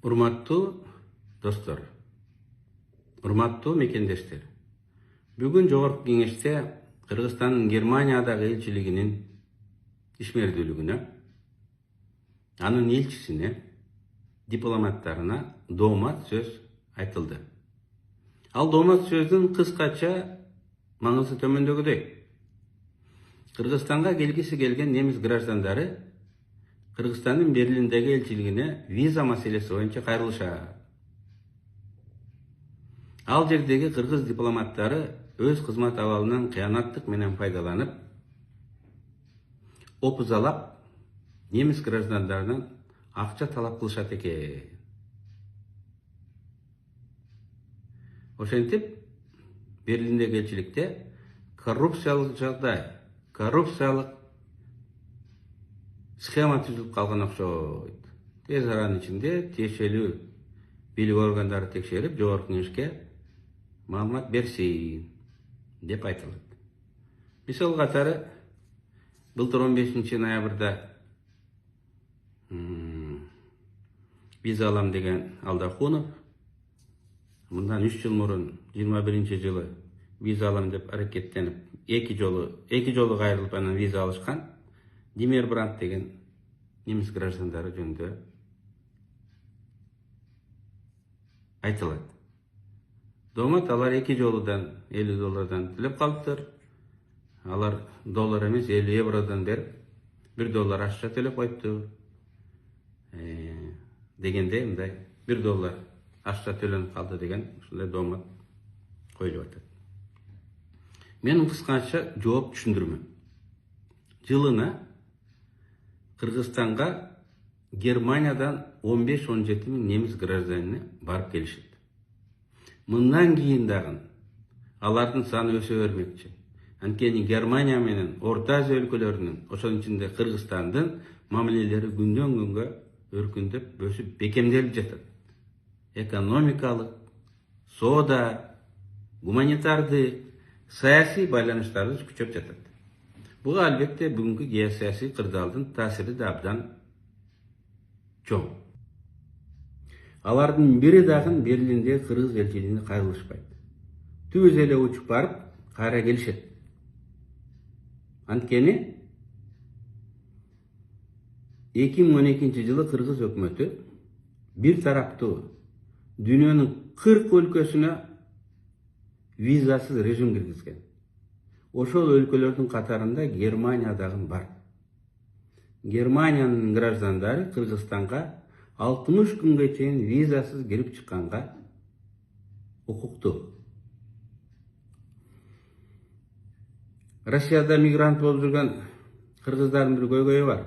Урматтуу достор, урматтуу мекендештер. Бүгүн Жогорку Кеңеште Кыргызстандын Германиядагы элчилигинин ишмердүүлүгүнө, анын элчисине, дипломаттарына доомат сөз айтылды. Ал доомат сөздүн кыскача маңызы төмөндөгүдөй. Кыргызстанга келгиси келген немис граждандары Кыргызстандын Берлиндеги элчилигине виза маселеси боюнча кайрылышат. Ал жердеги кыргыз дипломаттары өз кызмат абалынан кыянаттык менен пайдаланып, опузалап, немис граждандарынан акча талап кылышат экен. Ошентип, Берлиндеги элчиликте коррупциялык жагдай, коррупциялык схема түзүлүп калган окшойт. Тез аранын ичинде тиешелүү бийлик органдары текшерип, Жогорку Кеңешке маалымат берсин деп айтылат. Мисал катары, былтыр 15 ноябрда виза алам деген Алдахунов, мындан 3 жыл мурун 21-жылы виза алам деп аракеттенип, эки жолу кайрылып анан виза алышкан Димер Бранд деген немис граждандары жөнүндө айтылат. Доомат алар эки жолудан $50 төлөп калыптыр. Алар доллар эмес, €50 берип, $1 акча төлөп коюпту. Дегенде мындай $1 акча төлөнүп калды деген ушундай доомат коюлуп атат. Мен кыскача жооп түшүндүрмөм. Жылына Кыргызстанга Германиядан 15-17 миң немис гражданины барып келишет. Мындан кийин дагы алардын саны өсө бермекчи. Анткени Германия менен Орто Азия өлкөлөрүнүн, ошонун ичинде Кыргызстандын мамилелери күндөн күнгө өркүндөп, өсүп, бекемделип жатат. Экономикалык, соода, гуманитардык, саясий байланыштарыбыз күчөп жатат. Буга албетте бүгүнкү геосаясий кырдаалдын таасири да абдан чоң. Алардын бири дагы Берлиндеги кыргыз элчилигине кайрылышпайт. Түз эле учуп барып, кайра келишет. Анткени 2012-жылы кыргыз өкмөтү бир тараптуу дүйнөнүн 40 өлкөсүнө визасыз режим киргизген. Ошол өлкөлөрдүн катарында Германия дагы бар. Германиянын граждандары Кыргызстанга 60 күнгө чейин визасыз кирип чыкканга укуктуу. Россияда мигрант болуп жүргөн кыргыздардын бир көйгөйү бар.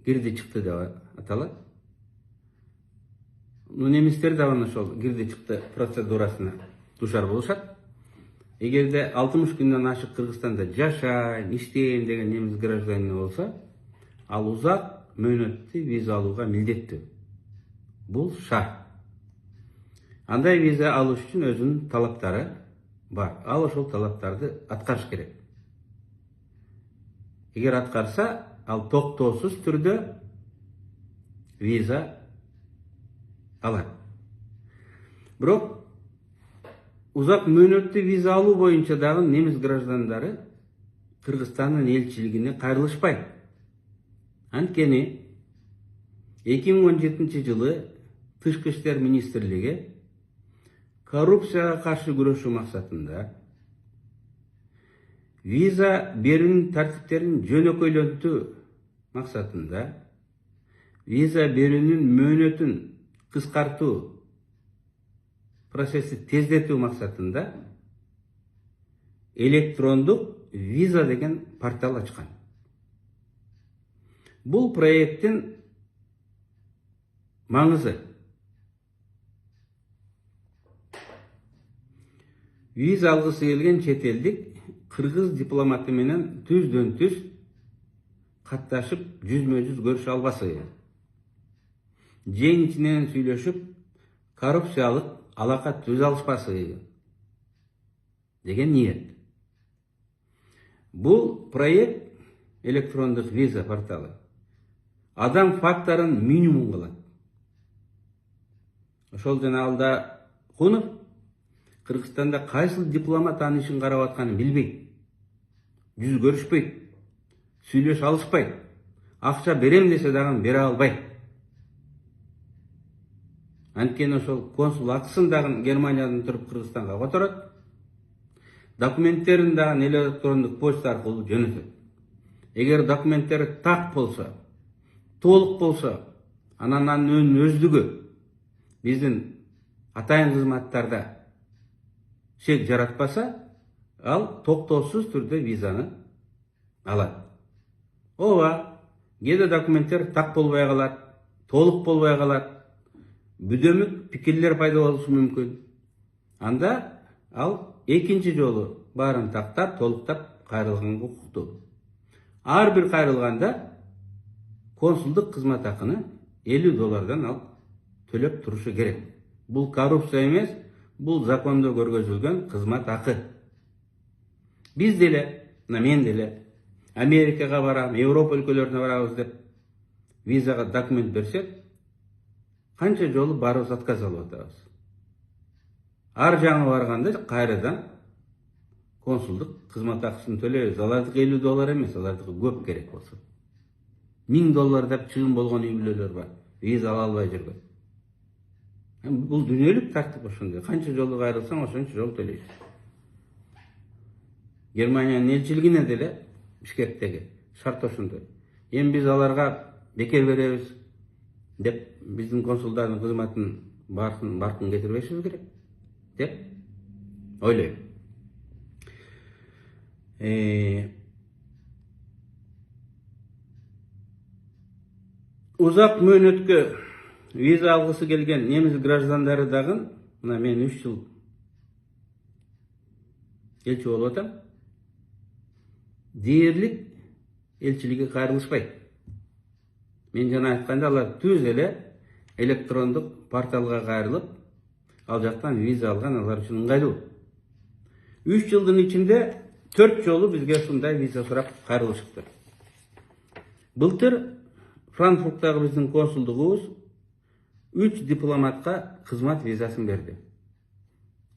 Кирди чыкты деп аталат. Немистер да ошол кирди чыкты процедурасына душар болушат. Эгерде 60 күндөн ашык Кыргызстанда жашайм, иштейм деген немис гражданины болсо, ал узак мөөнөттүү виза алууга милдеттүү. Бул шарт. Андай виза алыш үчүн өзүнүн талаптары бар. Ал ошол талаптарды аткарыш керек. Эгер аткарса, ал токтоосуз түрдө виза алат. Бирок узак мөөнөттүү виза алуу боюнча дагы немис граждандары Кыргызстандын элчилигине кайрылышпайт. Анткени 2017-жылы Тышкы иштер министрлиги коррупцияга каршы күрөшүү максатында виза берүүнүн тартиптерин жөнөкөйлөнтүү максатында виза берүүнүн мөөнөтүн кыскартуу, процесси тездетүү максатында электрондук виза деген портал ачкан. Бул проекттин маңызы виза алгысы келген чет элдик кыргыз дипломаты менен түздөн-түз катташып, жүзмө-жүз көрүшө албасы, жең ичинен сүйлөшүп, коррупциялык алака түзө алышпасы деген ниет. Бул проект электрондук виза порталы адам фактарын минимум кылат. ошол жана алда Кунов Кыргызстанда кайсыл дипломат анын ишин карап атканын билбейт. Жүз көрүшпөйт. Сүйлөшө алышпайт. Акча берем десе дагы бере албайт. Анткени ошол консул акысын дагы Германиядан туруп Кыргызстанга которот. Документтерин дагы электрондук почта аркылуу жөнөтөт. Эгер документтери так болсо, толук болсо, анан анын өздүгү биздин атайын кызматтарда шек жаратпаса, ал токтоосуз түрдө визаны алат. Ооба, кээде документтер так болбой калат, толук болбой калат, бүдөмүк пикирлер пайда болушу мүмкүн. Анда ал экинчи жолу баарын тактап, толуктап кайрылганга укуктуу. Ар бир кайрылганда консулдук кызмат акыны $50 ал төлөп турушу керек. Бул коррупция эмес, бул закондо көргөзүлгөн кызмат акы. Биз деле, мен деле Америкага барам, Европа өлкөлөрүнө барабыз деп визага документ берсек, канча жолу барыбыз отказ алып атабыз. Ар жаңы барганда кайрадан консулдук кызмат акысын төлөйбүз. Алардыкы $50 эмес, алардыкы көп керек болсо. $1000 деп чыгым болгон үй бүлөлөр бар. Виза ала албай жүргөн. Бул дүйнөлүк тартип ошондой. Канча жолу кайрылсаң, ошончо жол төлөйсүң. Германиянын элчилигине деле Бишкектеги шарт ошондой. Эми биз аларга бекер беребиз деп биздин консулдардын кызматын баркын кетирбешибиз керек деп ойлойм. Узак мөөнөткө виза алгысы келген немис граждандары дагы, мына мен 3 жыл элчи болуп атам. Дээрлик элчиликке кайрылышпайт. Мен жана айтканда алар түз эле электрондук порталга кайрылып, ал жактан виза алган алар үчүн ыңгайлуу. 3 жылдын ичинде 4 жолу бизге ушундай виза сурап кайрылышыпты. Былтыр Франкфурттагы биздин консулдугубуз 3 дипломатка кызмат визасын берди.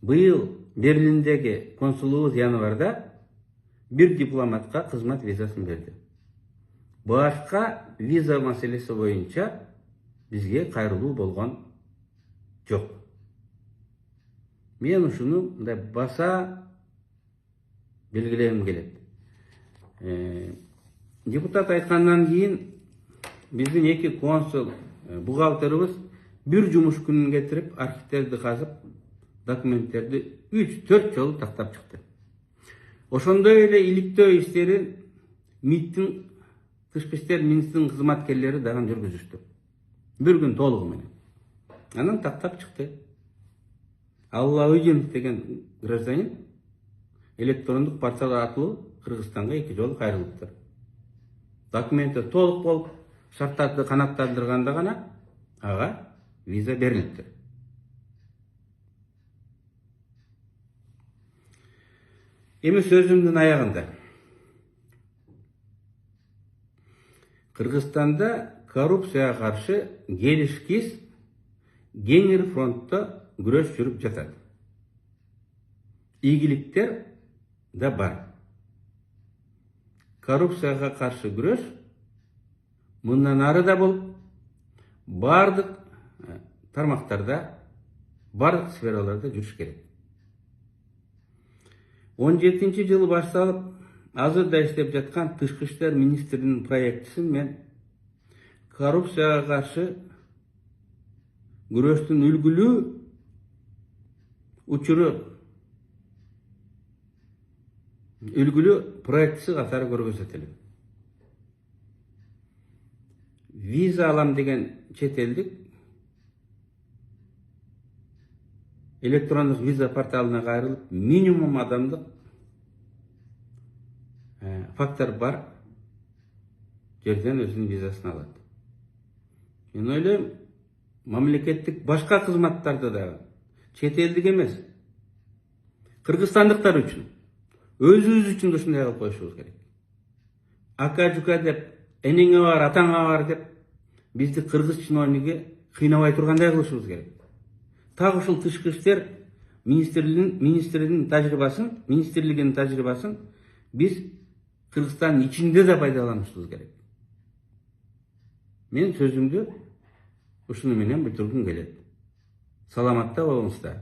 Быйыл Берлиндеги консулубуз январда 1 дипломатка кызмат визасын берди. Башка виза маселеси боюнча бизге кайрылуу болгон жок. Мен ушуну мындай баса белгилегим келет. Депутат айткандан кийин биздин 2 консул бухгалтерибиз бир жумуш күнүн кетирип, архивтерди казып, документтерди 3-4 жолу тактап чыкты. Ошондой эле иликтөө иштерин МИДтин тышкы иштер министринин кызматкерлери дагы жүргүзүштү. Бир күн толугу менен. Анан тактап чыкты. Аллабыжинов деген гражданин электрондук портал аркылуу Кыргызстанга 2 жолу кайрылыптыр. Документи толук болуп, шарттарды канааттандырганда гана ага виза берилиптир. Эми сөзүмдүн аягында Кыргызстанда коррупцияга каршы келишкис кеңир фронтто күрөш жүрүп жатат. Ийгиликтер да бар. Коррупцияга каршы күрөш мындан ары да болуп, бардык тармактарда, бардык сфераларда жүрүш керек. 17 жылы башталып, азырда иштеп жаткан тышкы иштер министринин проектисин мен коррупцияга каршы күрөштүн үлгүлүү проектиси катары көргөзөт элем. Виза алам деген чет элдик электрондук виза порталына кайрылып, минимум адамдык фактор бар жерден өзүнүн визасын алат. Мен ойлойм, мамлекеттик башка кызматтарды дагы чет элдик эмес, кыргызстандыктар үчүн, өзүбүз үчүн ушундай кылып коюшубуз керек. Ака-жука деп, энеңе бар, атаңа бар деп, бизди кыргыз чиновниги кыйнабай тургандай кылышыбыз керек. так ушул тышкы иштер министрлигинин тажрыйбасын биз Кыргызстандын ичинде да пайдаланышыбыз керек. Мен сөзүмдү ушуну менен бүтүргүм келет. Саламатта болуңуздар.